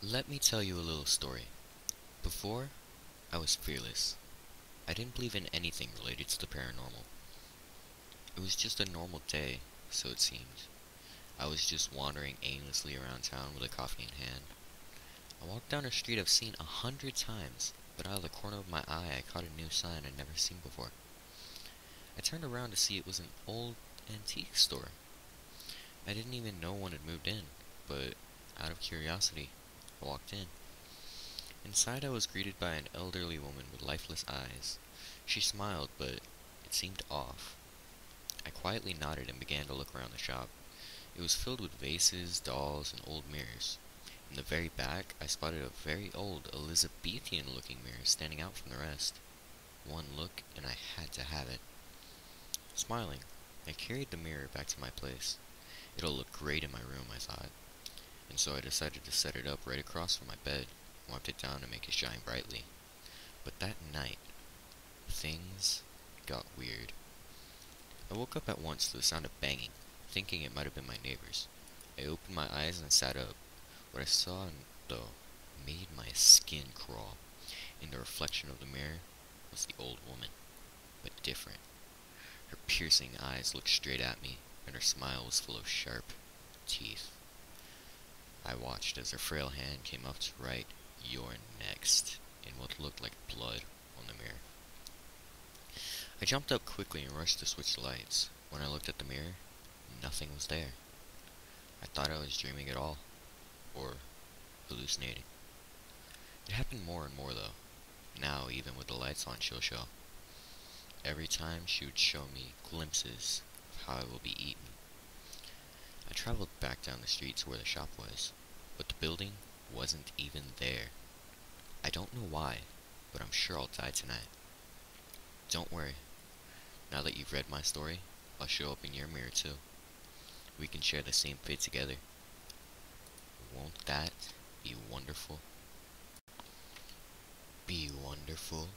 Let me tell you a little story. Before, I was fearless. I didn't believe in anything related to the paranormal. It was just a normal day, so it seemed. I was just wandering aimlessly around town with a coffee in hand. I walked down a street I've seen 100 times, but out of the corner of my eye I caught a new sign I'd never seen before. I turned around to see it was an old antique store. I didn't even know one had moved in, but out of curiosity, I walked in. Inside I was greeted by an elderly woman with lifeless eyes. She smiled, but it seemed off. I quietly nodded and began to look around the shop. It was filled with vases, dolls, and old mirrors. In the very back, I spotted a very old Elizabethan-looking mirror standing out from the rest. One look, and I had to have it. Smiling, I carried the mirror back to my place. It'll look great in my room, I thought, and so I decided to set it up right across from my bed, wiped it down to make it shine brightly. But that night, things got weird. I woke up at once to the sound of banging, thinking it might have been my neighbors. I opened my eyes and sat up. What I saw, though, made my skin crawl. In the reflection of the mirror was the old woman, but different. Her piercing eyes looked straight at me, and her smile was full of sharp teeth. I watched as her frail hand came up to write, "You're next," in what looked like blood on the mirror. I jumped up quickly and rushed to switch the lights. When I looked at the mirror, nothing was there. I thought I was dreaming it all, or hallucinating. It happened more and more, though. Now, even with the lights on, she'll show. Every time she would show me glimpses of how I will be eaten. I traveled back down the street to where the shop was, but the building wasn't even there. I don't know why, but I'm sure I'll die tonight. Don't worry. Now that you've read my story, I'll show up in your mirror too. We can share the same fate together. Won't that be wonderful? Be wonderful.